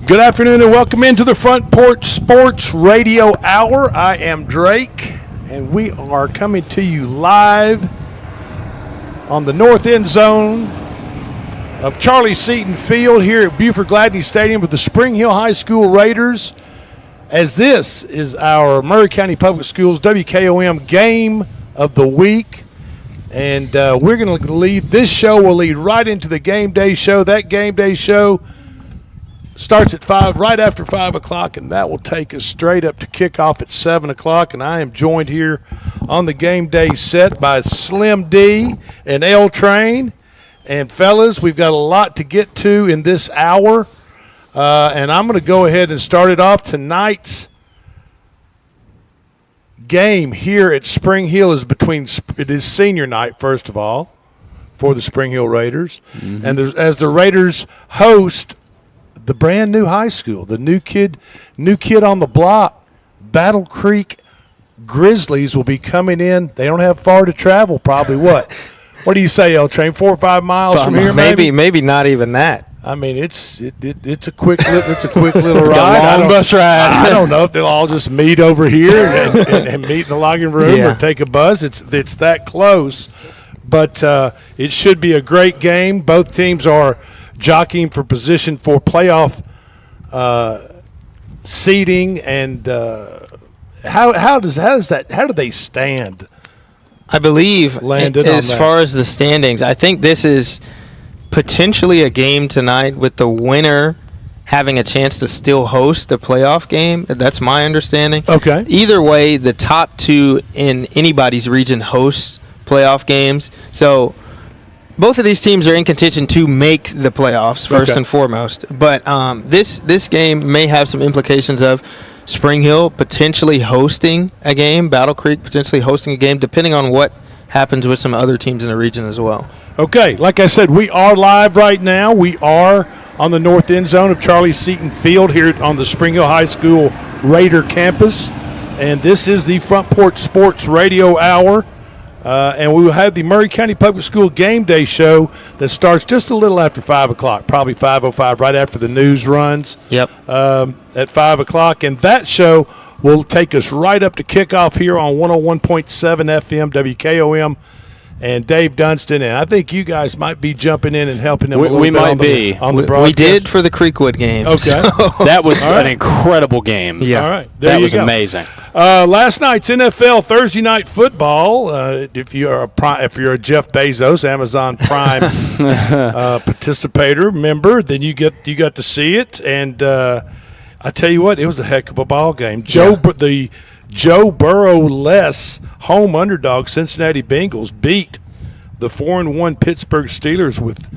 Good afternoon and welcome into the Front Porch Sports Radio Hour. I am Drake, and we are coming to you live on the north end zone of Charlie Seton Field here at Buford Gladney Stadium with the Spring Hill High School Raiders, as this is our Maury County Public Schools WKOM Game of the Week. And we're going to lead this show. We'll lead right into the game day show. That game day show starts at 5, right after 5 o'clock, and that will take us straight up to kickoff at 7 o'clock. And I am joined here on the game day set by Slim D and L Train. And, fellas, we've got a lot to get to in this hour. And I'm going to go ahead and start it off. Tonight's game here at Spring Hill it is senior night, first of all, for the Spring Hill Raiders. Mm-hmm. And as the Raiders host the brand new high school, the new kid on the block, Battle Creek Grizzlies will be coming in. They don't have far to travel, probably. What do you say, L Train? 4 or 5 miles from here, maybe not even that. I mean, it's a quick little ride. Long bus ride. I don't know if they'll all just meet over here and meet in the logging room or take a bus. It's that close, but it should be a great game. Both teams are jockeying for position for playoff seeding, and how do they stand? I believe Landon, as far as the standings, I think this is potentially a game tonight with the winner having a chance to still host the playoff game. That's my understanding. Okay. Either way, the top two in anybody's region host playoff games. So both of these teams are in contention to make the playoffs first and foremost. But this game may have some implications of Spring Hill potentially hosting a game, Battle Creek potentially hosting a game, depending on what happens with some other teams in the region as well. Okay, like I said, we are live right now. We are on the north end zone of Charlie Seton Field here on the Spring Hill High School Raider campus. And this is the Front Porch Sports Radio Hour. And we will have the Maury County Public School Game Day show that starts just a little after 5 o'clock, probably 5:05, right after the news runs. Yep. At 5 o'clock. And that show will take us right up to kickoff here on 101.7 FM WKOM. And Dave Dunston, and I think you guys might be jumping in and helping him a little bit on the broadcast. We did for the Creekwood game. Okay. So. That was an incredible game. Yeah. All right. That was amazing. Last night's NFL Thursday night football, if you're a Jeff Bezos Amazon Prime participator member, then you got to see it. And I tell you what, it was a heck of a ball game. The Joe Burrow-less home underdog Cincinnati Bengals beat the 4-1 Pittsburgh Steelers with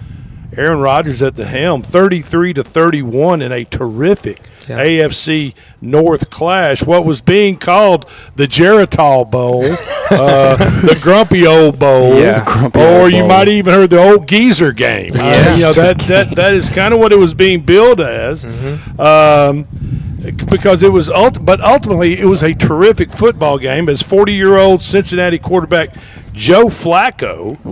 Aaron Rodgers at the helm, 33-31 in a terrific AFC North clash. What was being called the Geritol Bowl, the Grumpy Old Bowl, or you might even heard the Old Geezer game. That is kind of what it was being billed as. Mm-hmm. Because it was, but ultimately it was a terrific football game as 40-year-old Cincinnati quarterback Joe Flacco,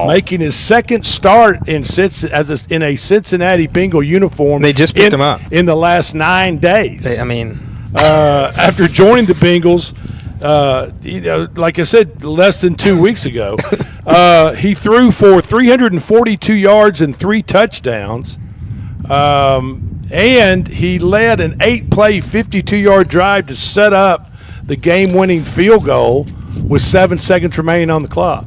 making his second start in a Cincinnati Bengal uniform. They just picked him up in the last 9 days. After joining the Bengals, like I said, less than 2 weeks ago, he threw for 342 yards and 3 touchdowns. And he led an 8-play, 52-yard drive to set up the game-winning field goal with 7 seconds remaining on the clock.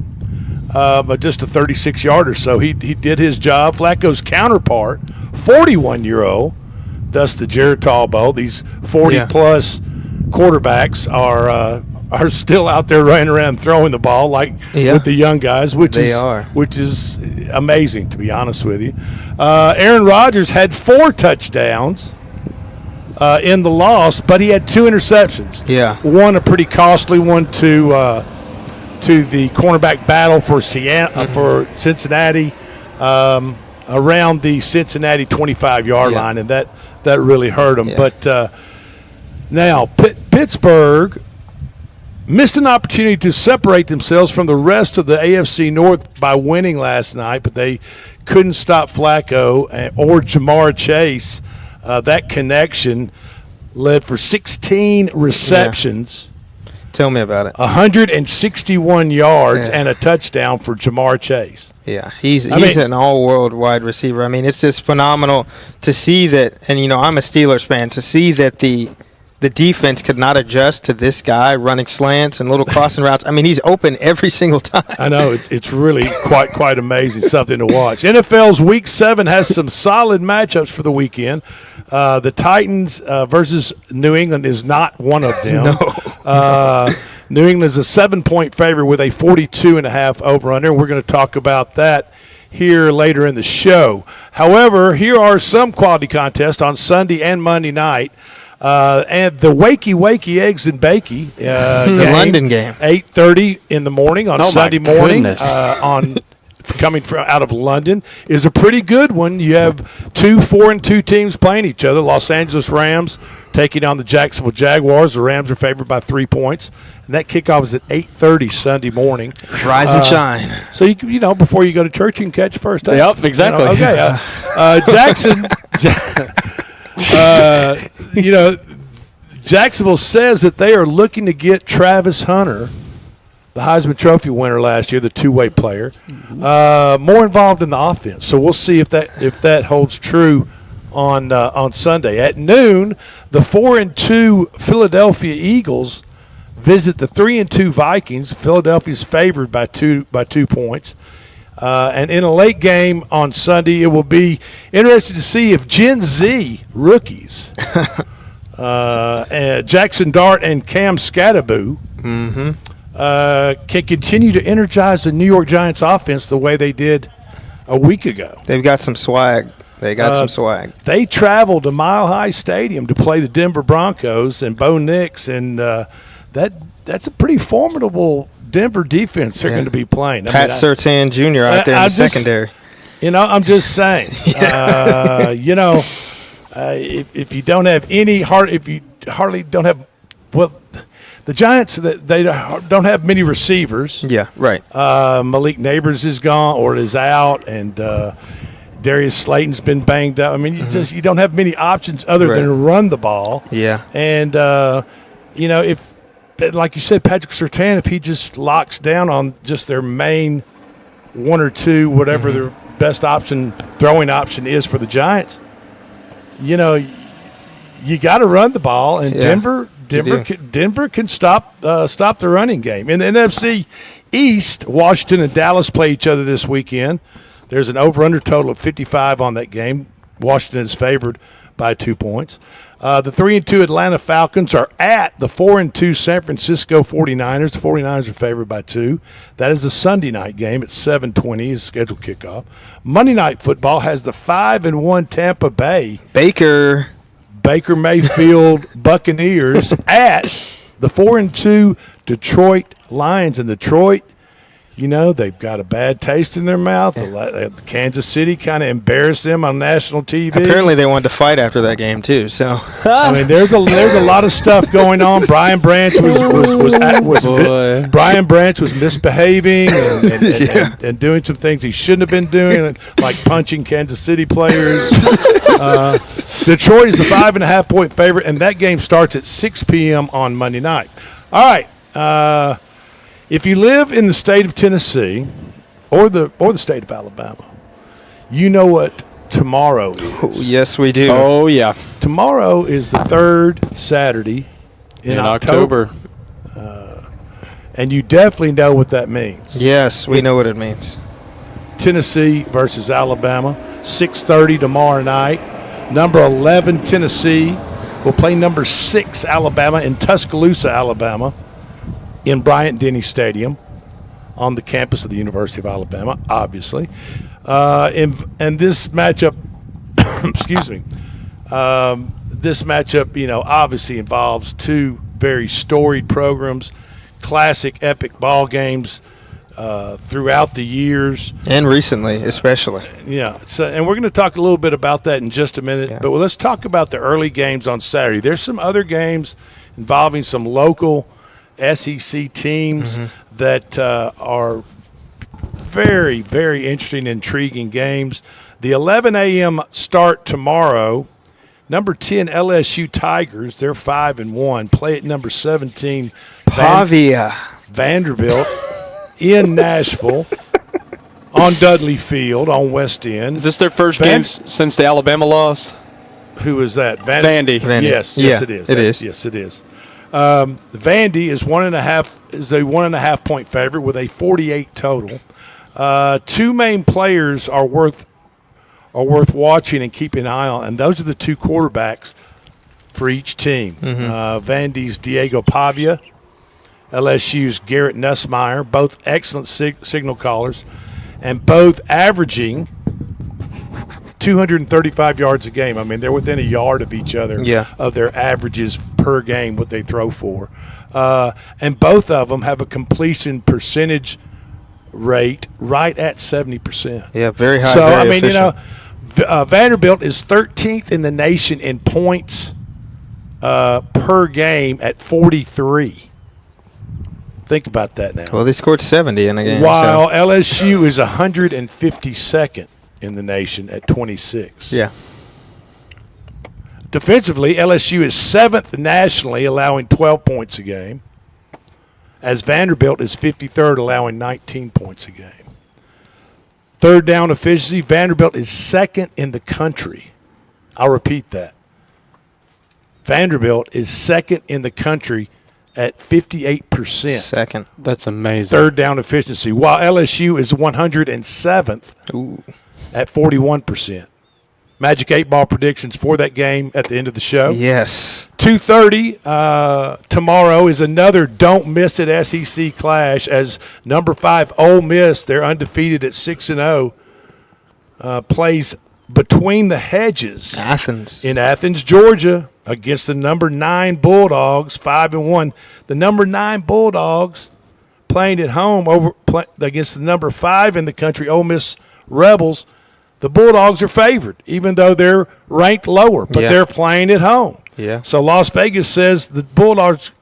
But just a 36-yarder, so he did his job. Flacco's counterpart, 41-year-old, thus the Geritol Bowl. These 40-plus quarterbacks are still out there running around throwing the ball with the young guys, which is amazing, to be honest with you. Aaron Rodgers had 4 touchdowns in the loss, but he had 2 interceptions. Yeah, one a pretty costly one to the cornerback battle for Cincinnati around the Cincinnati 25-yard line, and that really hurt him. Yeah. But now Pittsburgh missed an opportunity to separate themselves from the rest of the AFC North by winning last night, but they couldn't stop Flacco or Jamar Chase that connection led for 16 receptions. Yeah. Tell me about it. 161 yards and a touchdown for Jamar Chase. Yeah, he's an all-world wide receiver. I mean, it's just phenomenal to see that. And I'm a Steelers fan. To see that the defense could not adjust to this guy running slants and little crossing routes. I mean, he's open every single time. I know. It's really quite amazing, something to watch. NFL's Week 7 has some solid matchups for the weekend. The Titans versus New England is not one of them. No. New England is a 7-point favorite with a 42.5 over-under. We're going to talk about that here later in the show. However, here are some quality contests on Sunday and Monday night. And the Wakey Eggs and Bakey the London game, 8:30 in the morning on Sunday morning coming out of London is a pretty good one. You have 2 4-2 teams playing each other. Los Angeles Rams taking on the Jacksonville Jaguars. The Rams are favored by 3 points, and that kickoff is at 8:30 Sunday morning. Rise and shine. So before you go to church, you can catch first. Yep, exactly. Okay, Jackson. Jacksonville says that they are looking to get Travis Hunter, the Heisman Trophy winner last year, the two-way player, more involved in the offense. So we'll see if that holds true on Sunday at noon. The 4-2 Philadelphia Eagles visit the 3-2 Vikings. Philadelphia's favored by 2 points. And in a late game on Sunday, it will be interesting to see if Gen Z rookies, Jackson Dart and Cam Skattebo, can continue to energize the New York Giants offense the way they did a week ago. They've got some swag. They traveled to Mile High Stadium to play the Denver Broncos and Bo Nix, and that's a pretty formidable Denver defense they're going to be playing. Pat Surtain Jr. out there in the secondary. I'm just saying. If you don't have if you hardly don't have, the Giants, they don't have many receivers. Yeah, right. Malik Neighbors is gone or is out, and Darius Slayton's been banged up. I mean, you don't have many options other than run the ball. Yeah, and if, like you said, Patrick Surtain, if he just locks down on just their main 1 or 2, whatever their best throwing option is for the Giants, you got to run the ball, and Denver can stop the running game. In the NFC East, Washington and Dallas play each other this weekend. There's an over-under total of 55 on that game. Washington is favored by 2 points. The 3-2 Atlanta Falcons are at the 4-2 San Francisco 49ers. The 49ers are favored by 2. That is the Sunday night game at 7:20 is scheduled kickoff. Monday Night Football has the 5-1 Tampa Bay Baker Mayfield Buccaneers at the 4-2 Detroit Lions. And Detroit, they've got a bad taste in their mouth. Kansas City kind of embarrassed them on national TV. Apparently, they wanted to fight after that game too. So, there's a lot of stuff going on. Brian Branch Brian Branch was misbehaving and doing some things he shouldn't have been doing, like punching Kansas City players. Detroit is a 5.5-point favorite, and that game starts at 6 p.m. on Monday night. All right. If you live in the state of Tennessee or the state of Alabama, you know what tomorrow is. Oh, yes, we do. Oh, yeah. Tomorrow is the third Saturday in October. And you definitely know what that means. Yes, we know what it means. Tennessee versus Alabama, 6:30 tomorrow night. Number 11, Tennessee, will play number 6, Alabama, in Tuscaloosa, Alabama, in Bryant-Denny Stadium on the campus of the University of Alabama, obviously. And this matchup, this matchup, obviously involves 2 very storied programs, classic epic ball games throughout the years. And recently, especially. Yeah. So, and we're going to talk a little bit about that in just a minute. Yeah. But let's talk about the early games on Saturday. There's some other games involving some local SEC teams that are very, very interesting, intriguing games. The 11 a.m. start tomorrow Number 10 LSU Tigers, they're 5-1. Play at number 17 Pavia. Vanderbilt in Nashville on Dudley Field on West End. Is this their first game since the Alabama loss? Who is that? Vandy. Yes, it is. It is. Yes, it is. Vandy is 1.5 point favorite with a 48 total. Two main players are worth watching and keeping an eye on, and those are the two quarterbacks for each team. Vandy's Diego Pavia, LSU's Garrett Nussmeier, both excellent signal callers, and both averaging 235 yards a game. I mean, they're within a yard of each other of their averages per game, what they throw for. And both of them have a completion percentage rate right at 70%. Yeah, very high. So, very I mean, efficient. Vanderbilt is 13th in the nation in points per game at 43. Think about that now. Well, they scored 70 in a game. While LSU is 152nd in the nation at 26. Yeah. Defensively, LSU is 7th nationally, allowing 12 points a game, as Vanderbilt is 53rd, allowing 19 points a game. Third down efficiency, Vanderbilt is 2nd in the country. I'll repeat that. Vanderbilt is 2nd in the country at 58%. Second. That's amazing. Third down efficiency, while LSU is 107th at 41%. Magic 8 Ball predictions for that game at the end of the show. Yes. 2:30 tomorrow is another don't miss it SEC clash as number 5 Ole Miss, they're undefeated at 6-0, plays Between the Hedges in Athens, Georgia, against the number 9 Bulldogs, 5-1. The number 9 Bulldogs playing at home against the number 5 in the country, Ole Miss Rebels. The Bulldogs are favored, even though they're ranked lower, but they're playing at home. Yeah. So Las Vegas says the Bulldogs'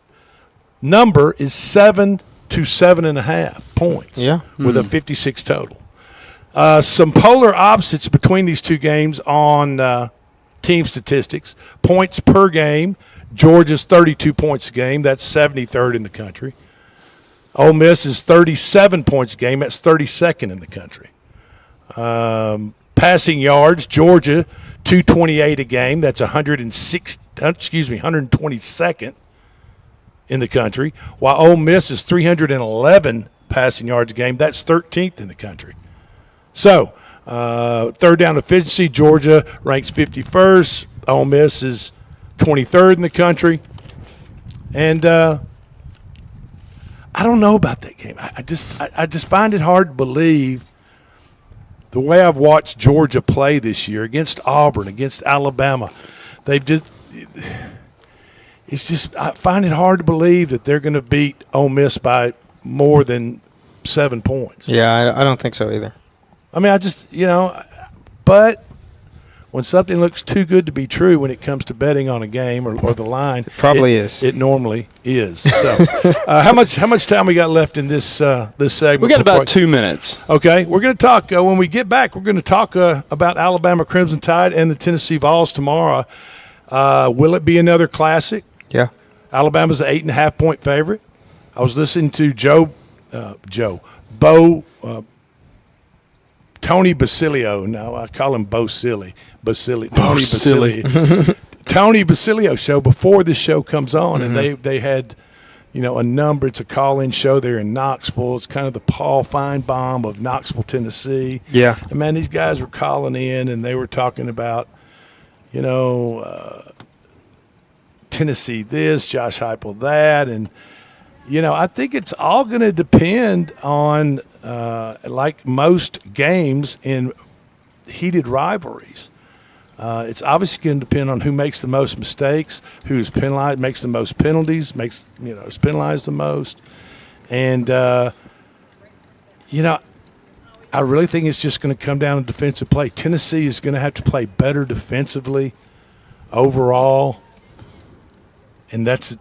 number is 7 to 7.5 points with a 56 total. Some polar opposites between these two games on team statistics. Points per game, Georgia's 32 points a game. That's 73rd in the country. Ole Miss is 37 points a game. That's 32nd in the country. Passing yards, Georgia 228 a game. That's 122nd in the country. While Ole Miss is 311 passing yards a game. That's 13th in the country. So, third down efficiency, Georgia ranks 51st. Ole Miss is 23rd in the country. And I don't know about that game. I just find it hard to believe the way I've watched Georgia play this year against Auburn, against Alabama. I find it hard to believe that they're going to beat Ole Miss by more than 7 points. Yeah, I don't think so either. I mean, but when something looks too good to be true when it comes to betting on a game or the line, it probably is. It normally is. So, how much time we got left in this segment? We got about 2 minutes. Okay, we're going to talk when we get back. We're going to talk about Alabama Crimson Tide and the Tennessee Vols tomorrow. Will it be another classic? Yeah. Alabama's an 8.5 point favorite. I was listening to Tony Basilio. No, I call him Bo Silly. Tony Basilio. Tony Basilio show before this show comes on, and they had, a number. It's a call-in show there in Knoxville. It's kind of the Paul Feinbaum of Knoxville, Tennessee. Yeah. And, man, these guys were calling in, and they were talking about, Tennessee this, Josh Heupel that, and I think it's all going to depend on, like most games in heated rivalries. It's obviously going to depend on who makes the most mistakes, who's penalized, makes the most penalties, is penalized the most. And, I really think it's just going to come down to defensive play. Tennessee is going to have to play better defensively overall, and that's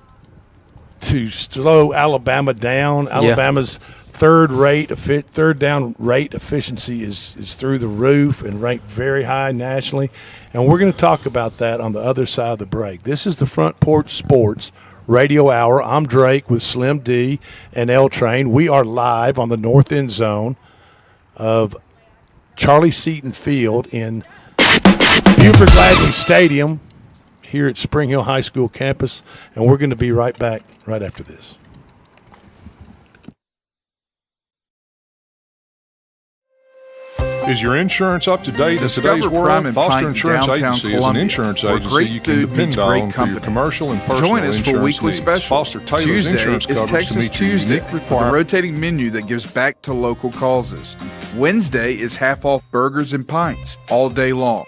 to slow Alabama down. Alabama's third down rate efficiency is through the roof and ranked very high nationally. And we're going to talk about that on the other side of the break. This is the Front Porch Sports Radio Hour. I'm Drake with Slim D and L Train. We are live on the north end zone of Charlie Seaton Field in Buford Gladney Stadium here at Spring Hill High School campus. And we're going to be right back right after this. Is your insurance up to date in today's world? Foster Insurance Agency is an insurance agency you can depend on for your commercial and personal insurance needs. Join us for weekly specials. Foster tailors insurance coverage to meet your unique requirements. With a rotating menu that gives back to local causes. Wednesday is half off burgers and pints all day long.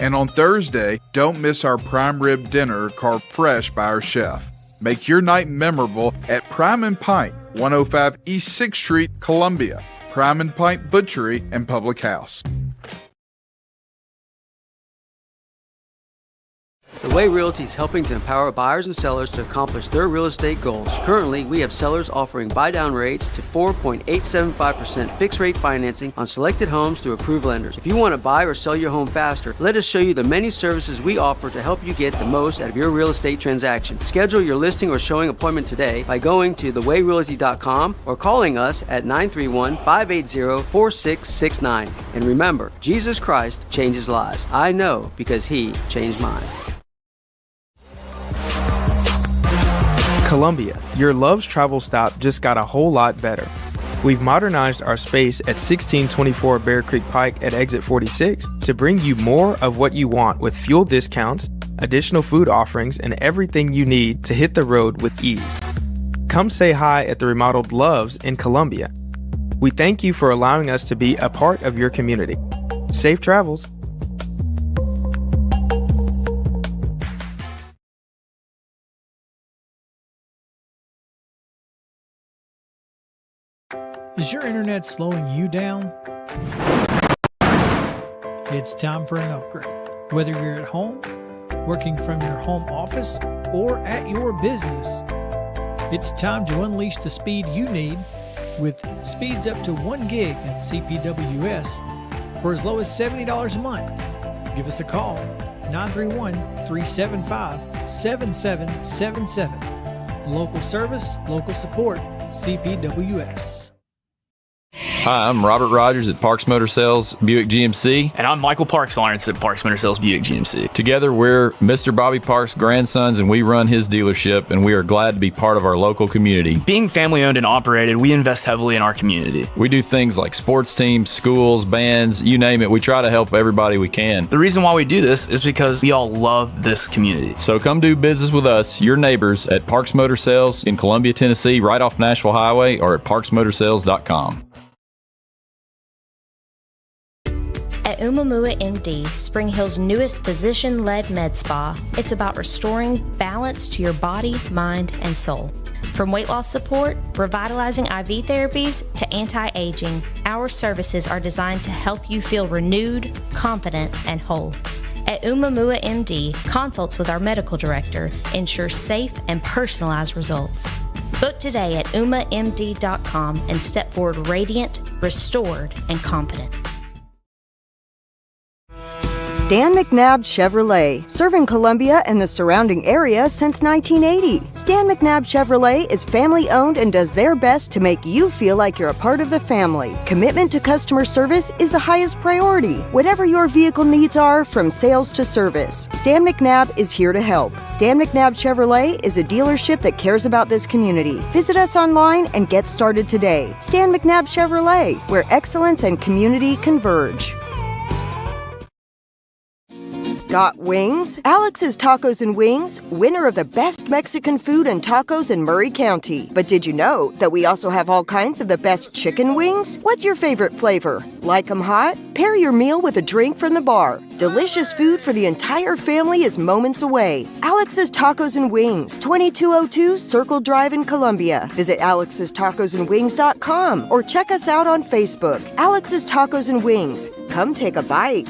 And on Thursday, don't miss our prime rib dinner carved fresh by our chef. Make your night memorable at Prime and Pint, 105 East 6th Street, Columbia. Prime and Pint Butchery and Public House. The Way Realty is helping to empower buyers and sellers to accomplish their real estate goals. Currently, we have sellers offering buy-down rates to 4.875% fixed-rate financing on selected homes through approved lenders. If you want to buy or sell your home faster, let us show you the many services we offer to help you get the most out of your real estate transaction. Schedule your listing or showing appointment today by going to thewayrealty.com or calling us at 931-580-4669. And remember, Jesus Christ changes lives. I know because He changed mine. Columbia, your Love's travel stop just got a whole lot better. We've modernized our space at 1624 Bear Creek Pike at exit 46 to bring you more of what you want with fuel discounts, additional food offerings, and everything you need to hit the road with ease. Come say hi at the remodeled Love's in Columbia. We thank you for allowing us to be a part of your community. Safe travels. Is your internet slowing you down? It's time for an upgrade. Whether you're at home, working from your home office, or at your business, it's time to unleash the speed you need with speeds up to 1 gig at CPWS for as low as $70 a month. Give us a call, 931-375-7777. Local service, local support, CPWS. Hi, I'm Robert Rogers at Parks Motor Sales Buick GMC. And I'm Michael Parks Lawrence at Parks Motor Sales Buick GMC. Together, we're Mr. Bobby Parks' grandsons, and we run his dealership, and we are glad to be part of our local community. Being family-owned and operated, we invest heavily in our community. We do things like sports teams, schools, bands, you name it. We try to help everybody we can. The reason why we do this is because we all love this community. So come do business with us, your neighbors, at Parks Motor Sales in Columbia, Tennessee, right off Nashville Highway, or at parksmotorsales.com. At Umamua MD, Spring Hill's newest physician-led med spa, it's about restoring balance to your body, mind, and soul. From weight loss support, revitalizing IV therapies, to anti-aging, our services are designed to help you feel renewed, confident, and whole. At Umamua MD, consults with our medical director ensure safe and personalized results. Book today at umamd.com and step forward radiant, restored, and confident. Stan McNabb Chevrolet, serving Columbia and the surrounding area since 1980. Stan McNabb Chevrolet is family-owned and does their best to make you feel like you're a part of the family. Commitment to customer service is the highest priority. Whatever your vehicle needs are, from sales to service, Stan McNabb is here to help. Stan McNabb Chevrolet is a dealership that cares about this community. Visit us online and get started today. Stan McNabb Chevrolet, where excellence and community converge. Got wings? Alex's Tacos and Wings, winner of the best Mexican food and tacos in Murray County. But did you know that we also have all kinds of the best chicken wings? What's your favorite flavor? Like 'em hot? Pair your meal with a drink from the bar. Delicious food for the entire family is moments away. Alex's Tacos and Wings, 2202 Circle Drive in Columbia. Visit alexstacosandwings.com or check us out on Facebook. Alex's Tacos and Wings. Come take a bite.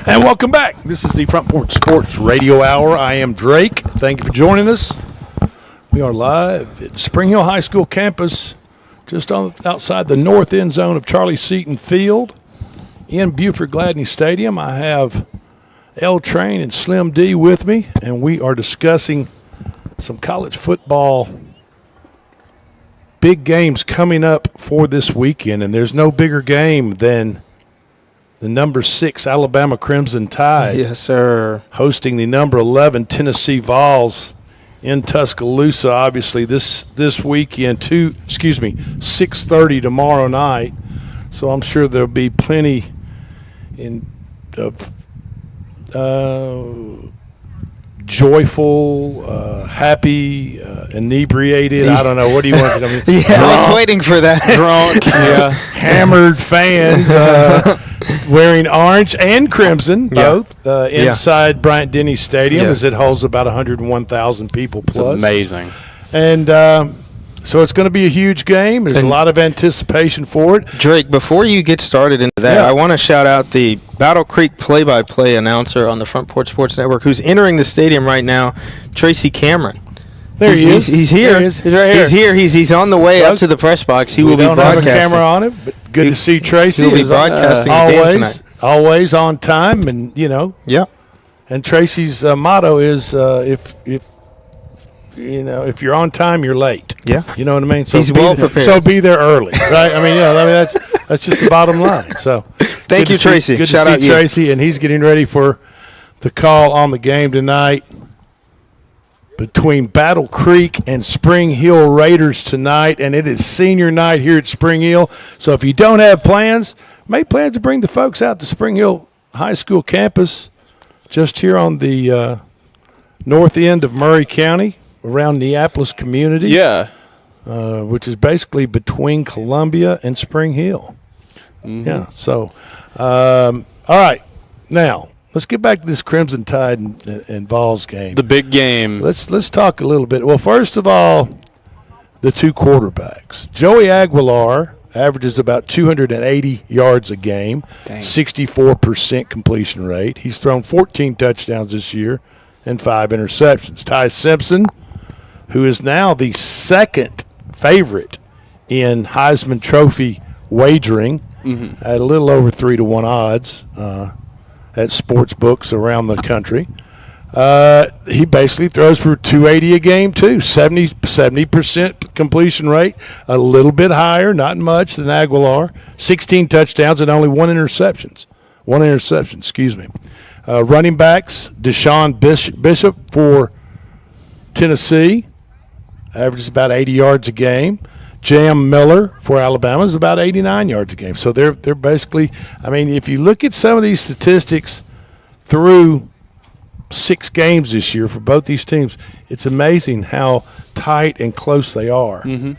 And And welcome back. This is the Front Porch Sports Radio Hour. I am Drake. Thank you for joining us. We are live at Spring Hill High School campus, just outside the north end zone of Charlie Seaton Field in Buford Gladney Stadium. I have L Train and Slim D with me, and we are discussing some college football big games coming up for this weekend, and there's no bigger game than the number 6 Alabama Crimson Tide. Yes, sir. Hosting the number 11 Tennessee Vols in Tuscaloosa. Obviously, this weekend, 6:30 tomorrow night. So I'm sure there'll be plenty of joyful, happy, inebriated. I don't know. What do you want? I was waiting for that. Drunk, hammered fans wearing orange and crimson, both, inside Bryant-Denny Stadium, as it holds about 101,000 people plus. It's amazing. And so it's going to be a huge game. There's a lot of anticipation for it. Drake, before you get started into that, I want to shout out the Battle Creek play-by-play announcer on the Front Porch Sports Network who's entering the stadium right now, Tracy Cameron. There he is. He's here. He's right here. He's here. He's on the way up to the press box. He will be broadcasting. We don't have a camera on him, but good to see Tracy. He'll be broadcasting the game tonight. Always on time, and Yeah. And Tracy's motto is if you're on time, you're late. Yeah. You know what I mean? So he's well prepared. So be there early, right? I mean, that's just the bottom line. So thank you, Tracy. Good to see Tracy, and he's getting ready for the call on the game tonight between Battle Creek and Spring Hill Raiders tonight, and it is senior night here at Spring Hill. So if you don't have plans, make plans to bring the folks out to Spring Hill High School campus, just here on the north end of Murray County, around Neapolis community. Yeah. Which is basically between Columbia and Spring Hill. Mm-hmm. Yeah. So, all right. Now, let's get back to this Crimson Tide and Vols game. The big game. Let's talk a little bit. Well, first of all, the two quarterbacks. Joey Aguilar averages about 280 yards a game, 64% completion rate. He's thrown 14 touchdowns this year and 5 interceptions. Ty Simpson, who is now the second favorite in Heisman Trophy wagering at a little over 3-1 odds at sports books around the country. He basically throws for 280 a game too, 70% completion rate, a little bit higher, not much than Aguilar. 16 touchdowns and only one interception. Running backs, Deshaun Bishop for Tennessee averages about 80 yards a game. Jam Miller for Alabama is about 89 yards a game. So they're basically, I mean, if you look at some of these statistics through 6 games this year for both these teams, it's amazing how tight and close they are. Mm-hmm.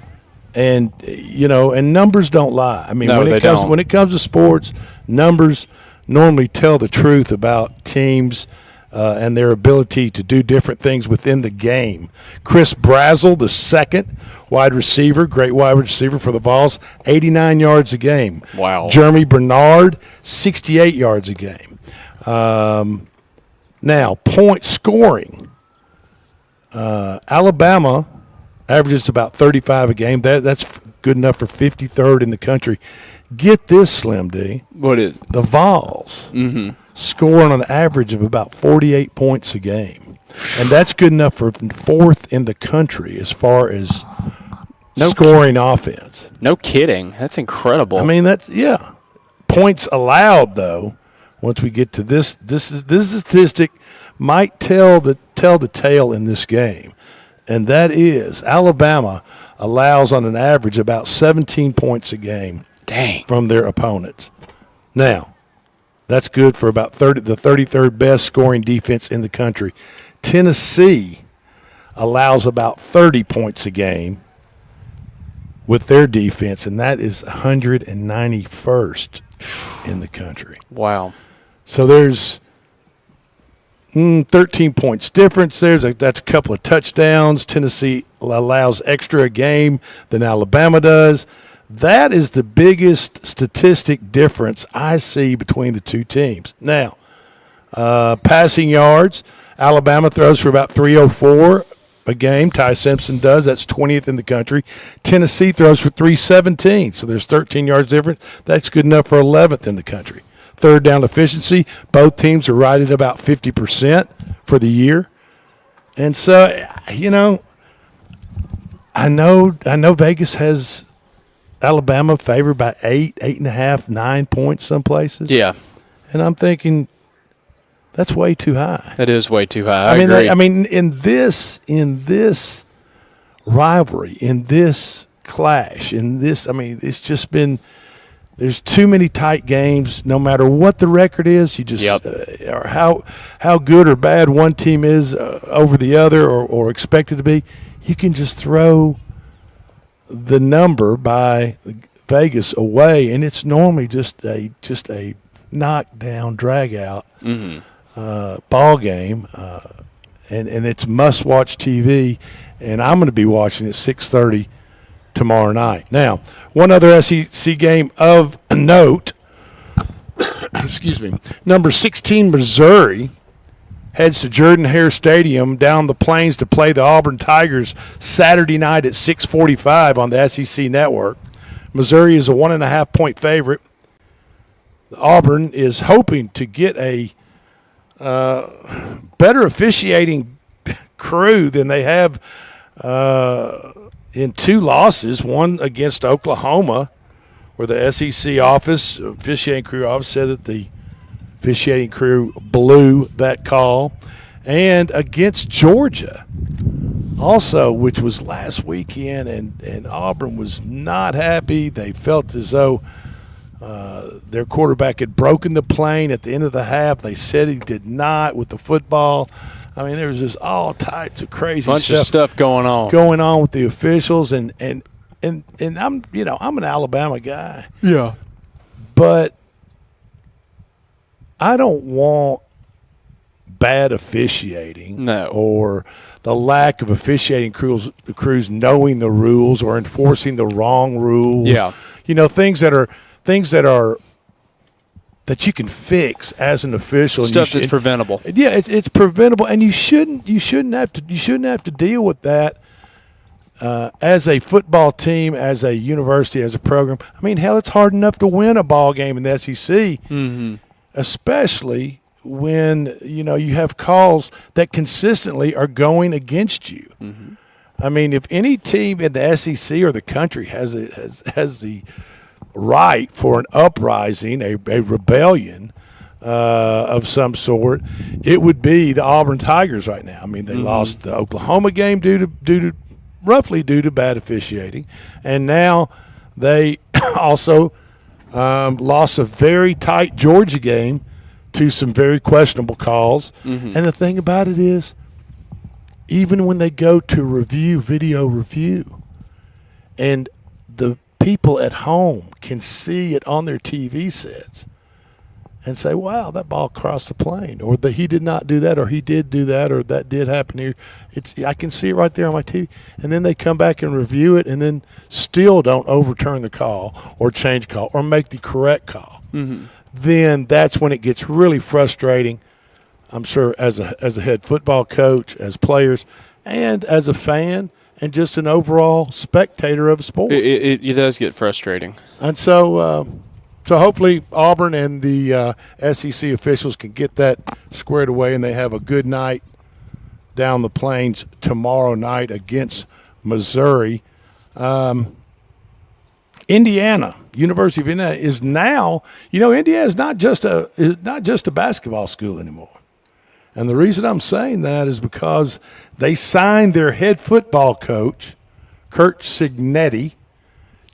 And and numbers don't lie. I mean, when it comes to sports, numbers normally tell the truth about teams and their ability to do different things within the game. Chris Brazel, the second great wide receiver for the Vols, 89 yards a game. Wow. Jeremy Bernard, 68 yards a game. Now, point scoring. Alabama averages about 35 a game. That's good enough for 53rd in the country. Get this, Slim D. What is it? The Vols score on an average of about 48 points a game. And that's good enough for 4th in the country as far as scoring offense. No kidding. That's incredible. I mean, points allowed, though, once we get to this statistic might tell the tale in this game. And that is Alabama allows on an average about 17 points a game. Dang. From their opponents. Now, that's good for about the 33rd best scoring defense in the country. Tennessee allows about 30 points a game with their defense, and that is 191st in the country. Wow. So there's 13 points difference there. That's a couple of touchdowns. Tennessee allows extra a game than Alabama does. That is the biggest statistic difference I see between the two teams. Now, Passing yards, Alabama throws for about 304 a game. Ty Simpson does. That's 20th in the country. Tennessee throws for 317, so there's 13 yards difference. That's good enough for 11th in the country. Third down efficiency, both teams are right at about 50% for the year. And so, I know Vegas has Alabama favored by 8.5, 9 points some places. Yeah. And I'm thinking that's way too high. That is way too high. I mean, in this rivalry, in this clash, it's just been there's too many tight games. No matter what the record is, you just or how good or bad one team is over the other, or expected to be, you can just throw the number by Vegas away, and it's normally just a knockdown, drag out ball game, and it's must-watch TV, and I'm going to be watching at 6:30 tomorrow night. Now, one other SEC game of note, excuse me, number 16 Missouri heads to Jordan-Hare Stadium down the Plains to play the Auburn Tigers Saturday night at 6:45 on the SEC Network. Missouri is a 1.5-point favorite. Auburn is hoping to get a better officiating crew than they have in two losses, one against Oklahoma, where the SEC office, officiating crew office, said that the officiating crew blew that call, and against Georgia also, which was last weekend, and Auburn was not happy. They felt as though their quarterback had broken the plane at the end of the half. They said he did not with the football. I mean, there was just all types of crazy bunch of stuff going on with the officials, and I'm I'm an Alabama guy. Yeah, but I don't want bad officiating, or the lack of officiating crews knowing the rules or enforcing the wrong rules. Yeah, things that you can fix as an official. Stuff that's preventable. Yeah, it's preventable, and you shouldn't have to deal with that as a football team, as a university, as a program. I mean, hell, it's hard enough to win a ball game in the SEC, especially when you have calls that consistently are going against you. I mean, if any team in the SEC or the country has the right for an uprising, a rebellion of some sort, it would be the Auburn Tigers right now. I mean, they lost the Oklahoma game due to bad officiating, and now they also lost a very tight Georgia game to some very questionable calls. And the thing about it is, even when they go to video review, and the people at home can see it on their TV sets and say, wow, that ball crossed the plane, or that he did not do that, or he did do that, or that did happen here. I can see it right there on my TV. And then they come back and review it, and then still don't overturn the call or change call or make the correct call. Then that's when it gets really frustrating, I'm sure, as a head football coach, as players, and as a fan, and just an overall spectator of a sport. It does get frustrating. And so hopefully Auburn and the SEC officials can get that squared away, and they have a good night down the Plains tomorrow night against Missouri. Indiana, University of Indiana, is now, Indiana is not just a basketball school anymore. And the reason I'm saying that is because they signed their head football coach, Kurt Cignetti,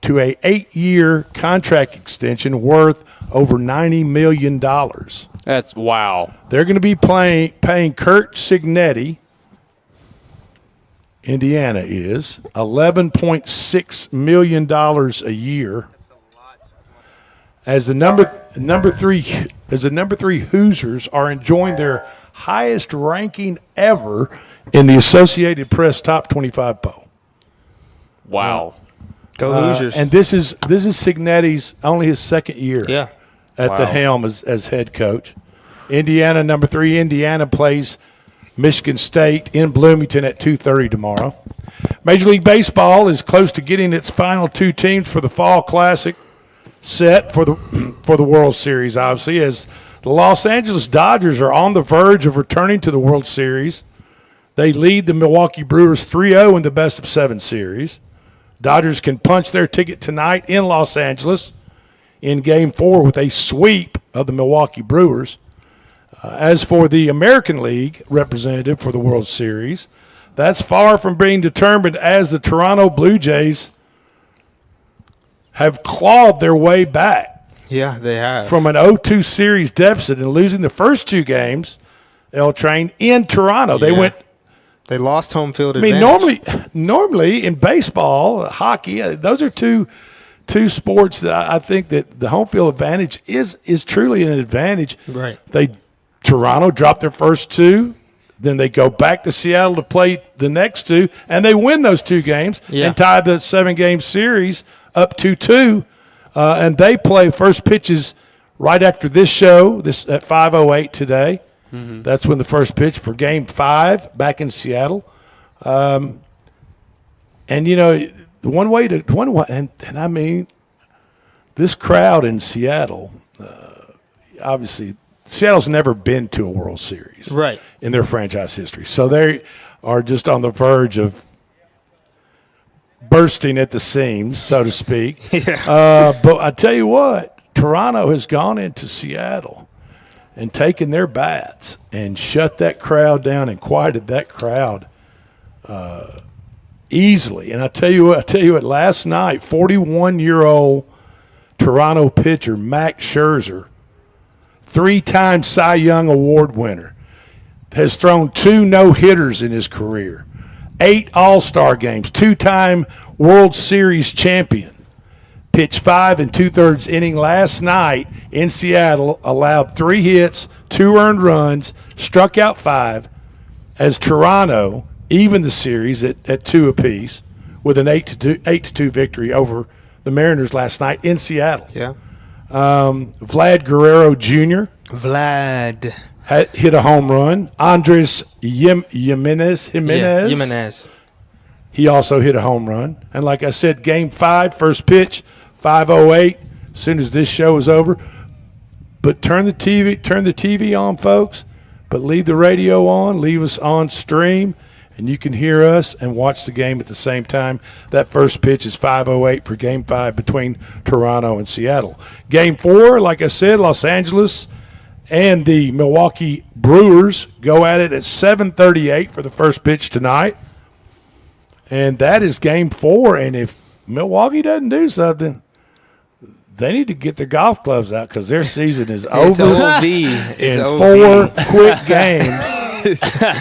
to a 8-year contract extension worth over $90 million. That's wow. They're going to be paying Kurt Cignetti, Indiana is, $11.6 million a year. As the number three Hoosiers are enjoying their highest ranking ever in the Associated Press Top 25 poll. Wow. Go Hoosiers. And this is Cignetti's only his second year at the helm as head coach. Indiana, number 3, Indiana plays Michigan State in Bloomington at 2:30 tomorrow. Major League Baseball is close to getting its final 2 teams for the Fall Classic set for the World Series, obviously, as the Los Angeles Dodgers are on the verge of returning to the World Series. They lead the Milwaukee Brewers 3-0 in the best-of-7 series. Dodgers can punch their ticket tonight in Los Angeles in Game 4 with a sweep of the Milwaukee Brewers. As for the American League representative for the World Series, that's far from being determined, as the Toronto Blue Jays have clawed their way back. Yeah, they have. From an 0-2 series deficit and losing the first 2 games, L Train, in Toronto. They lost home field advantage. I mean, normally in baseball, hockey, those are two sports that I think that the home field advantage is truly an advantage. Right. Toronto dropped their first 2, then they go back to Seattle to play the next 2, and they win those 2 games and tie the 7-game series up 2-2. And they play first pitches right after this show, this at 5:08 today. Mm-hmm. That's when the first pitch for Game 5 back in Seattle. And you know, and I mean, this crowd in Seattle, obviously, Seattle's never been to a World Series in their franchise history. So they are just on the verge of bursting at the seams, so to speak. But I tell you what, Toronto has gone into Seattle and taken their bats and shut that crowd down and quieted that crowd easily. And I tell you what, last night, 41-year-old Toronto pitcher Max Scherzer, 3-time Cy Young Award winner, has thrown 2 no-hitters in his career, 8 All-Star games, 2-time World Series champion, pitched 5 2/3 innings last night in Seattle, allowed 3 hits, 2 earned runs, struck out 5, as Toronto evened the series at 2 apiece with an 8-2 victory over the Mariners last night in Seattle. Yeah. Vlad Guerrero Jr. Hit a home run. Andres Jimenez. He also hit a home run. And like I said, Game 5, first pitch, 5:08. As soon as this show is over, but turn the TV on, folks. But leave the radio on. Leave us on stream, and you can hear us and watch the game at the same time. That first pitch is 5:08 for Game 5 between Toronto and Seattle. Game 4, like I said, Los Angeles and the Milwaukee Brewers go at it at 7:38 for the first pitch tonight. And that is Game 4. And if Milwaukee doesn't do something, they need to get their golf clubs out, because their season is over in 4 quick games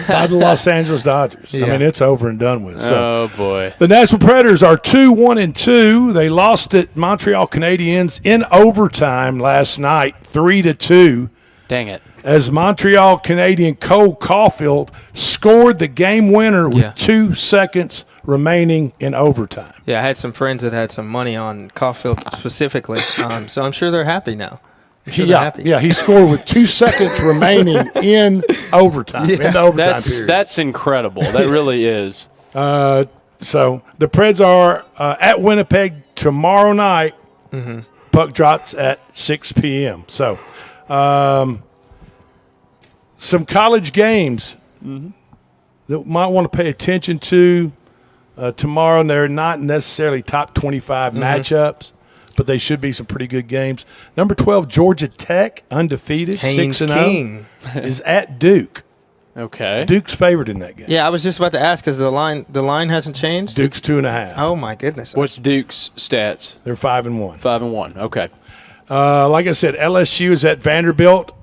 by the Los Angeles Dodgers. I mean, it's over and done with. So, oh, boy. The Nashville Predators are 2-1-2. They lost at Montreal Canadiens in overtime last night, 3-2. Dang it. As Montreal Canadian Cole Caulfield scored the game winner with 2 seconds remaining in overtime. Yeah, I had some friends that had some money on Caulfield specifically, so I'm sure they're happy now. He scored with 2 seconds remaining in overtime. In the overtime period. That's incredible. That really is. So the Preds are at Winnipeg tomorrow night. Mm-hmm. Puck drops at 6 p.m. So some college games that might want to pay attention to tomorrow. They're not necessarily top 25 matchups, but they should be some pretty good games. Number 12, Georgia Tech, undefeated, 6-0, is at Duke. Okay. Duke's favored in that game. Yeah, I was just about to ask, because the line hasn't changed? Duke's 2.5. Oh, my goodness. What's Duke's stats? They're 5-1. 5-1, okay. Like I said, LSU is at Vanderbilt.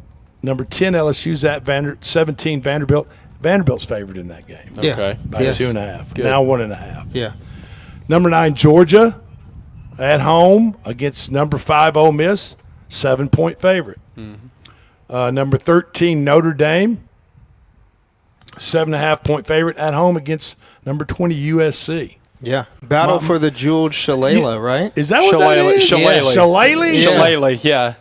Number 10, LSU's at 17, Vanderbilt. Vanderbilt's favored in that game. Okay. By 2.5. Good. Now 1.5. Yeah. Number 9, Georgia at home against number 5, Ole Miss, 7-point favorite. Mm-hmm. Number 13, Notre Dame, 7.5-point favorite at home against number 20, USC. Yeah. Battle for the jeweled shillelagh, right? Is that what that is? Shillelagh. Shillelagh? Shillelagh, yeah.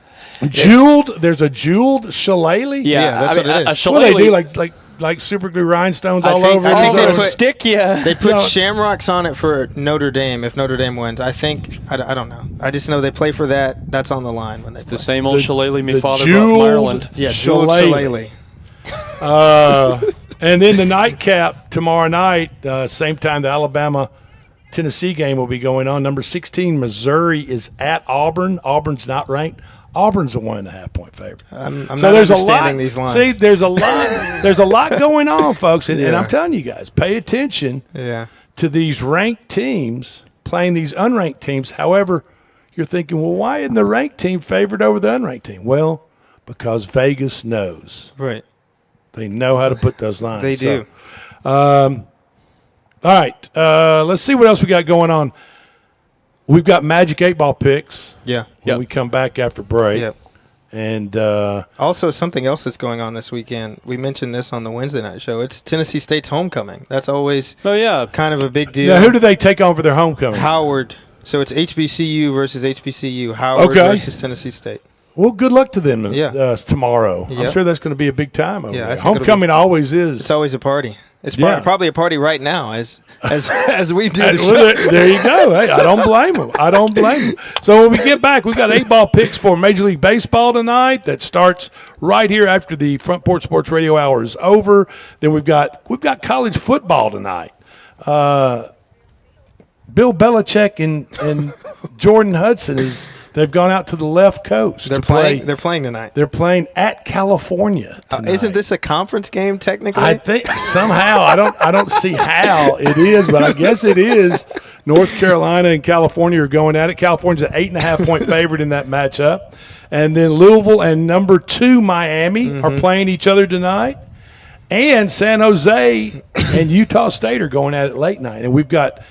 Jeweled. There's a jeweled shillelagh. Yeah, that's what it is. A What do shillelagh. they do? Like super glue rhinestones I all think- over. I it? think Is they that- put- Stick ya. They put No. shamrocks on it for Notre Dame if Notre Dame wins. I think I don't know. I just know they play for that. That's on the line when they It's play. the same old shillelagh my the father brought from jeweled Ireland. Yeah, jeweled shillelagh. And then the nightcap tomorrow night, same time the Alabama-Tennessee game will be going on. Number 16, Missouri is at Auburn. Auburn's not ranked. Auburn's a 1.5-point favorite. I'm So not there's a understanding lot. these lines. See, there's a lot going on, folks, and Yeah. I'm telling you guys, pay attention Yeah. to these ranked teams playing these unranked teams. However, you're thinking, well, why isn't the ranked team favored over the unranked team? Well, because Vegas knows. Right. They know how to put those lines. They do. All right. Let's see what else we got going on. We've got Magic 8-Ball picks Yeah. when we come back after break. Yep. And Also, something else that's going on this weekend. We mentioned this on the Wednesday night show. It's Tennessee State's homecoming. That's always Oh yeah. kind of a big deal. now, who do they take on for their homecoming? Howard. So it's HBCU versus HBCU. Howard Okay. versus Tennessee State. Well, good luck to them Yeah. Tomorrow. I'm Yep. sure that's going to be a big time over Yeah, I there. think it'll Homecoming always is. It's always a party. It's Yeah. probably a party right now as we do the Well, show. there you go. Hey, I don't blame them. I don't blame them. So when we get back, we've got 8-Ball picks for Major League Baseball tonight. That starts right here after the Front Porch Sports Radio Hour is over. Then we've got college football tonight. Bill Belichick and Jordan Hudson they've gone out to the left coast. They're to play. playing. They're playing tonight. They're playing at California tonight. Isn't this a conference game technically? I think somehow I don't see how it is, but I guess it is. North Carolina and California are going at it. California's an 8.5-point favorite in that matchup, and then Louisville and number 2 Miami are playing each other tonight, and San Jose and Utah State are going at it late night, and we've got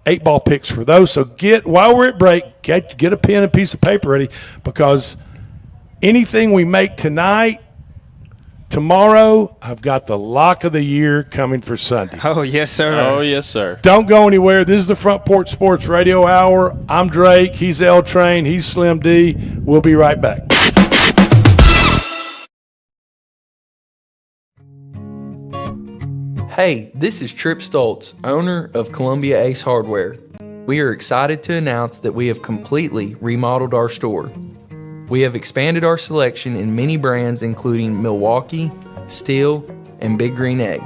8-Ball picks for those. So while we're at break, get a pen and piece of paper ready, because anything we make tonight, tomorrow, I've got the lock of the year coming for Sunday. Oh yes, sir. Oh yes, sir. Don't go anywhere. This is the Front Porch Sports Radio Hour. I'm Drake. He's L Train. He's Slim D. We'll be right back. Hey, this is Trip Stoltz, owner of Columbia Ace Hardware. We are excited to announce that we have completely remodeled our store. We have expanded our selection in many brands including Milwaukee, Steel, and Big Green Egg.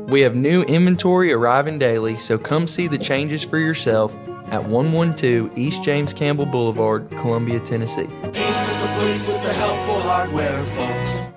We have new inventory arriving daily, so come see the changes for yourself at 112 East James Campbell Boulevard, Columbia, Tennessee. Ace is the place with the helpful hardware, folks.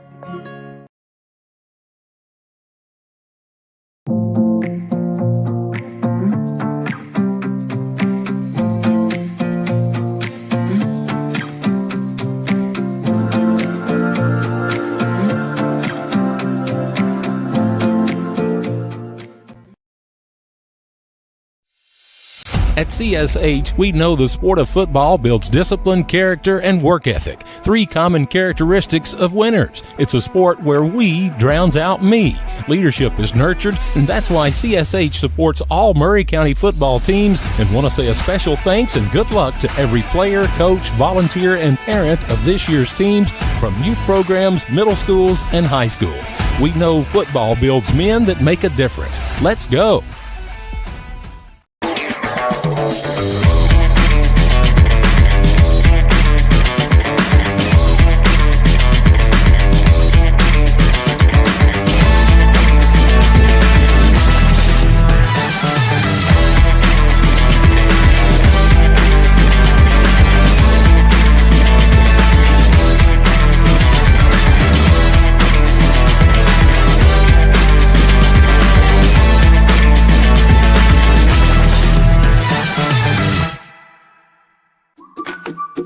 At CSH, we know the sport of football builds discipline, character, and work ethic, 3 common characteristics of winners. It's a sport where we drowns out me. Leadership is nurtured, and that's why CSH supports all Murray County football teams, and want to say a special thanks and good luck to every player, coach, volunteer, and parent of this year's teams, from youth programs, middle schools, and high schools. We know football builds men that make a difference. Let's go.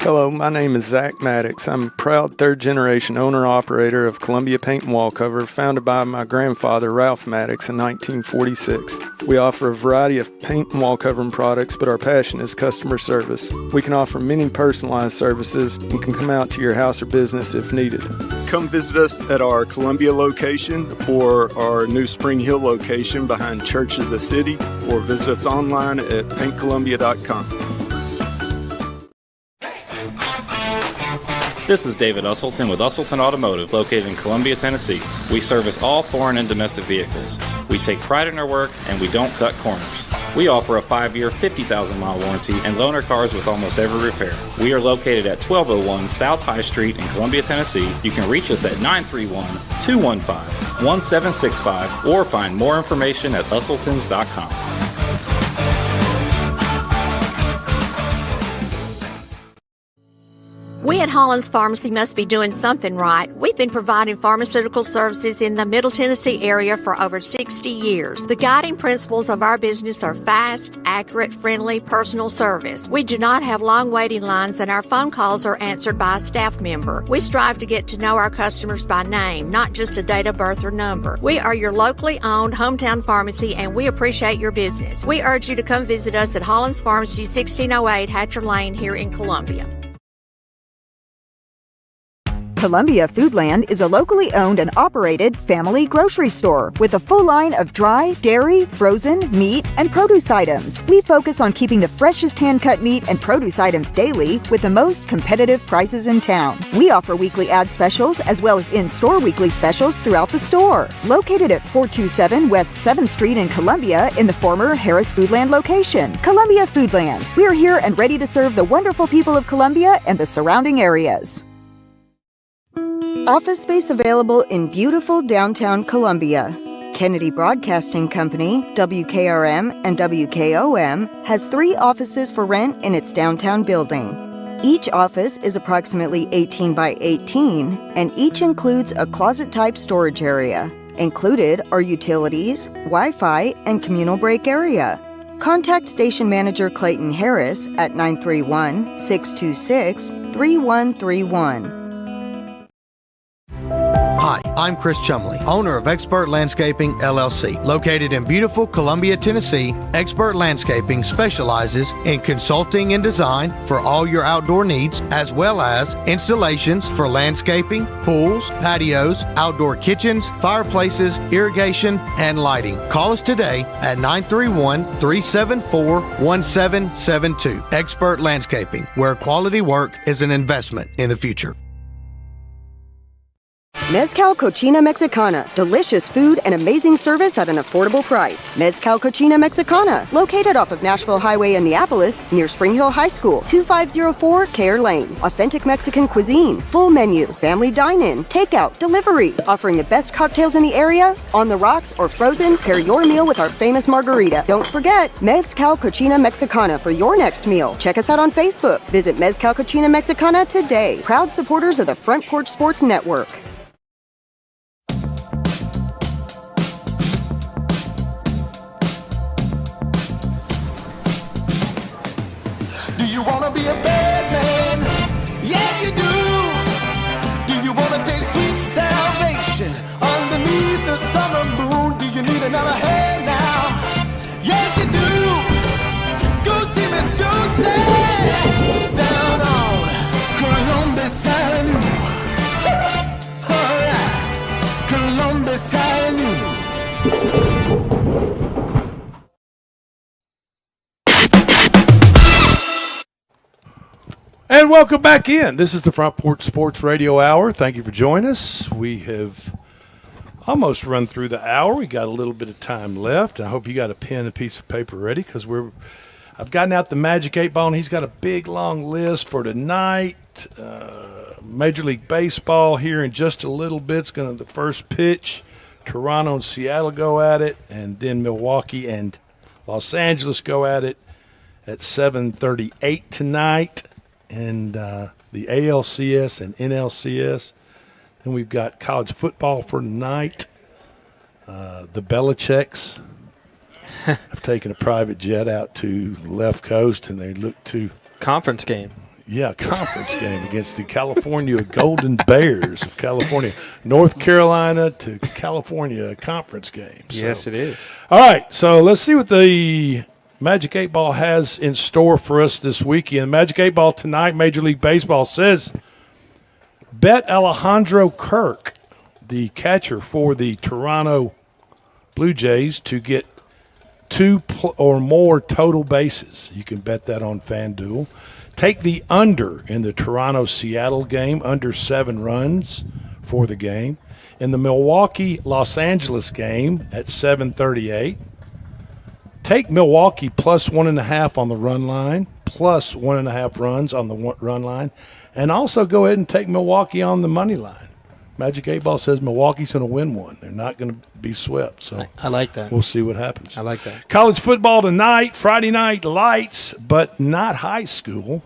Hello, my name is Zach Maddox. I'm a proud third-generation owner-operator of Columbia Paint and Wallcover, founded by my grandfather, Ralph Maddox, in 1946. We offer a variety of paint and wallcovering products, but our passion is customer service. We can offer many personalized services and can come out to your house or business if needed. Come visit us at our Columbia location or our new Spring Hill location behind Church of the City, or visit us online at paintcolumbia.com. This is David Usselton with Usselton Automotive, located in Columbia, Tennessee. We service all foreign and domestic vehicles. We take pride in our work, and we don't cut corners. We offer a 5-year, 50,000-mile warranty and loan our cars with almost every repair. We are located at 1201 South High Street in Columbia, Tennessee. You can reach us at 931-215-1765 or find more information at usseltons.com. We at Hollins Pharmacy must be doing something right. We've been providing pharmaceutical services in the Middle Tennessee area for over 60 years. The guiding principles of our business are fast, accurate, friendly, personal service. We do not have long waiting lines, and our phone calls are answered by a staff member. We strive to get to know our customers by name, not just a date of birth or number. We are your locally owned hometown pharmacy, and we appreciate your business. We urge you to come visit us at Hollins Pharmacy, 1608 Hatcher Lane here in Columbia. Columbia Foodland is a locally owned and operated family grocery store with a full line of dry, dairy, frozen, meat, and produce items. We focus on keeping the freshest hand-cut meat and produce items daily with the most competitive prices in town. We offer weekly ad specials as well as in-store weekly specials throughout the store. Located at 427 West 7th Street in Columbia in the former Harris Foodland location. Columbia Foodland. We are here and ready to serve the wonderful people of Columbia and the surrounding areas. Office space available in beautiful downtown Columbia. Kennedy Broadcasting Company, WKRM and WKOM, has 3 offices for rent in its downtown building. Each office is approximately 18 by 18, and each includes a closet-type storage area. Included are utilities, Wi-Fi, and communal break area. Contact Station Manager Clayton Harris at 931-626-3131. Hi, I'm Chris Chumley, owner of Expert Landscaping, LLC. Located in beautiful Columbia, Tennessee, Expert Landscaping specializes in consulting and design for all your outdoor needs, as well as installations for landscaping, pools, patios, outdoor kitchens, fireplaces, irrigation, and lighting. Call us today at 931-374-1772. Expert Landscaping, where quality work is an investment in the future. Mezcal Cochina Mexicana. Delicious food and amazing service at an affordable price. Mezcal Cochina Mexicana. Located off of Nashville Highway in Neapolis, near Spring Hill High School. 2504 Care Lane. Authentic Mexican cuisine. Full menu. Family dine-in. Takeout. Delivery. Offering the best cocktails in the area. On the rocks or frozen, pair your meal with our famous margarita. Don't forget, Mezcal Cochina Mexicana for your next meal. Check us out on Facebook. Visit Mezcal Cochina Mexicana today. Proud supporters of the Front Porch Sports Network. Do you wanna be a bad man? Yes, you do. Do you wanna taste sweet salvation underneath the summer moon? Do you need another hand now? Yes, you do. Go see Miss Josie down on Columbus Avenue. All right, Columbus Avenue. And welcome back in. This is the Front Porch Sports Radio Hour. Thank you for joining us. We have almost run through the hour. We got a little bit of time left. I hope you got a pen and a piece of paper ready because I've gotten out the Magic 8 Ball, and he's got a big, long list for tonight. Major League Baseball here in just a little bit. It's going to the first pitch. Toronto and Seattle go at it, and then Milwaukee and Los Angeles go at it at 7:38 tonight. And the ALCS and NLCS. And we've got college football for tonight. The Belichicks have taken a private jet out to the left coast, and they look to conference game. Yeah, conference game against the California Golden Bears of California. North Carolina to California conference game. So, yes, it is. All right, so let's see what the Magic 8 Ball has in store for us this weekend. Magic 8 Ball tonight, Major League Baseball says, bet Alejandro Kirk, the catcher for the Toronto Blue Jays, to get 2 or more total bases. You can bet that on FanDuel. Take the under in the Toronto-Seattle game, under 7 runs for the game. In the Milwaukee-Los Angeles game at 7:38, take Milwaukee plus 1.5 on the run line, plus 1.5 runs on the run line, and also go ahead and take Milwaukee on the money line. Magic 8 Ball says Milwaukee's going to win one. They're not going to be swept. So I like that. We'll see what happens. I like that. College football tonight, Friday night lights, but not high school.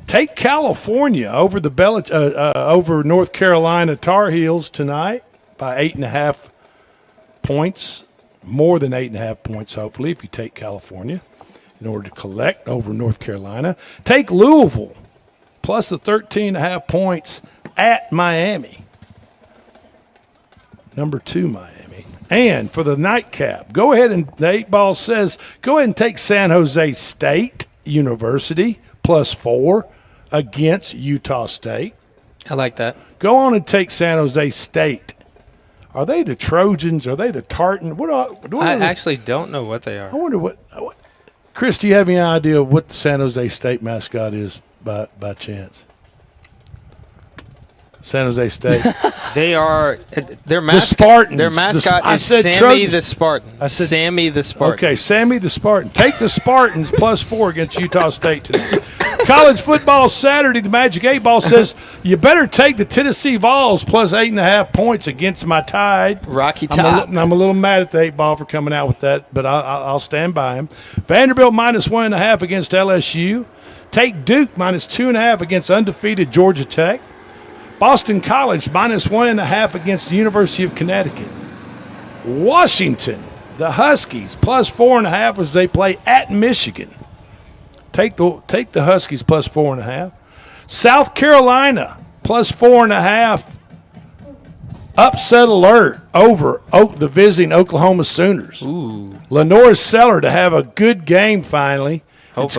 Take California over the over North Carolina Tar Heels tonight by 8.5 points, more than 8.5 points, hopefully, if you take California in order to collect over North Carolina. Take Louisville plus the 13.5 points at Miami. Number 2, Miami. And for the nightcap, go ahead and the 8 Ball says, go ahead and take San Jose State University plus 4 against Utah State. I like that. Go on and take San Jose State. Are they the Trojans? Are they the Tartan? I actually don't know what they are. I wonder what Chris, do you have any idea what the San Jose State mascot is by chance? San Jose State. Their the Spartans. Their mascot is Sammy Trojans. the Spartan. I said Sammy the Spartan. Okay, Sammy the Spartan. Take the Spartans plus 4 against Utah State tonight. College football Saturday, the Magic 8 Ball says you better take the Tennessee Vols plus 8.5 points against my Tide. Rocky Top. I'm a little mad at the 8 Ball for coming out with that, but I'll stand by him. Vanderbilt minus 1.5 against LSU. Take Duke minus 2.5 against undefeated Georgia Tech. Boston College minus 1.5 against the University of Connecticut. Washington, the Huskies, plus 4.5 as they play at Michigan. Take the Huskies plus 4.5. South Carolina plus 4.5. Upset alert over the visiting Oklahoma Sooners. Ooh. Lenore Seller to have a good game finally. Hopefully. It's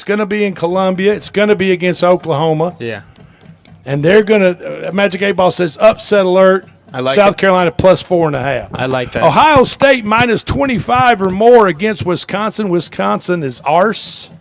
going to be in Columbia. It's going to be against Oklahoma. Yeah. And they're going to Magic 8 Ball says upset alert. I like South it. Carolina plus 4.5. I like that. Ohio State minus 25 or more against Wisconsin. Wisconsin is arse.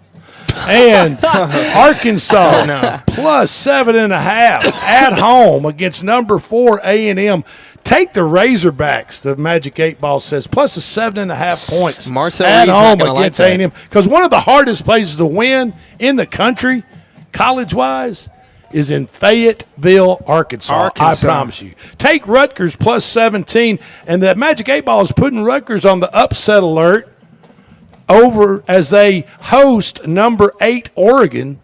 And Arkansas plus 7.5 at home against number 4 A&M. Take the Razorbacks, the Magic 8 Ball says, plus the 7.5 points Marcel at Reed's home not against like A&M. Because one of the hardest places to win in the country, college-wise, is in Fayetteville, Arkansas. I promise you. Take Rutgers plus 17, and the Magic 8 Ball is putting Rutgers on the upset alert over as they host number 8 Oregon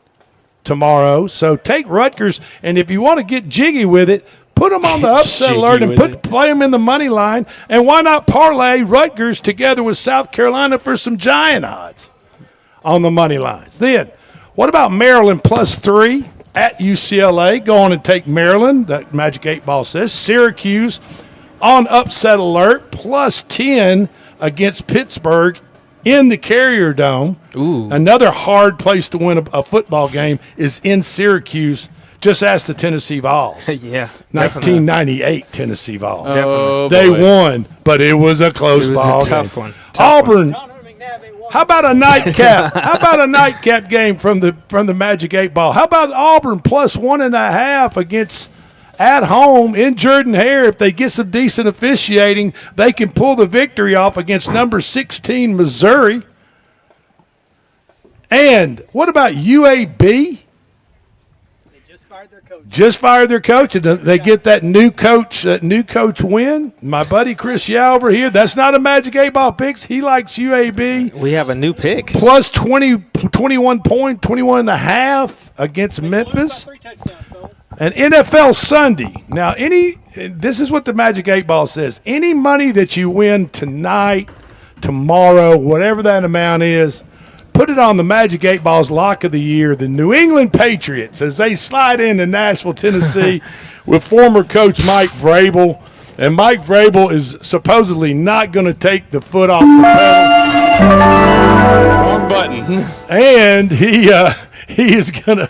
tomorrow. So take Rutgers, and if you want to get jiggy with it, put them on the upset alert and play them in the money line. And why not parlay Rutgers together with South Carolina for some giant odds on the money lines? Then, what about Maryland plus 3 at UCLA? Go on and take Maryland, that Magic 8 Ball says. Syracuse on upset alert, plus 10 against Pittsburgh in the Carrier Dome. Ooh. Another hard place to win a football game is in Syracuse. Just ask the Tennessee Vols. Yeah. 1998 Tennessee Vols. Oh, they boy. won, but it was a close ball a tough game. one. Auburn. How about a nightcap? How about a nightcap game from the Magic 8 Ball? How about Auburn plus 1.5 against at home in Jordan-Hare? If they get some decent officiating, they can pull the victory off against number 16 Missouri. And what about UAB? Just fired their coach, and they get that new coach win. My buddy Chris Yao over here, that's not a Magic 8 Ball picks. He likes UAB. We have a new pick. Plus 21.5 against Memphis. And NFL Sunday. Now, this is what the Magic 8 Ball says. Any money that you win tonight, tomorrow, whatever that amount is, put it on the Magic 8 Ball's lock of the year, the New England Patriots, as they slide into Nashville, Tennessee with former coach Mike Vrabel. And Mike Vrabel is supposedly not going to take the foot off the pedal. Wrong button. And he's going to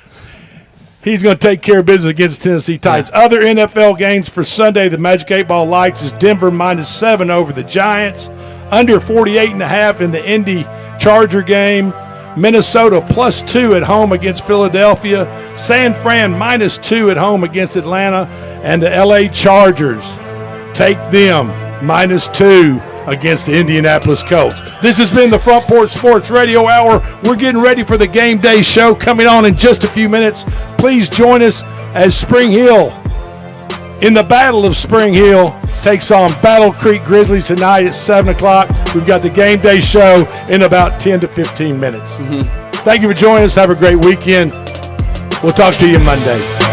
take care of business against Tennessee Titans. Yeah. Other NFL games for Sunday, the Magic 8 Ball likes is Denver minus 7 over the Giants. Under 48.5 in the Indy Charger game. Minnesota +2 at home against Philadelphia. San Fran -2 at home against Atlanta. And the LA Chargers take them -2 against the Indianapolis Colts. This has been the Front Porch Sports Radio Hour. We're getting ready for the game day show coming on in just a few minutes. Please join us as Spring Hill, in the Battle of Spring Hill, takes on Battle Creek Grizzlies tonight at 7 o'clock. We've got the game day show in about 10 to 15 minutes. Thank you for joining us. Have a great weekend. We'll talk to you Monday.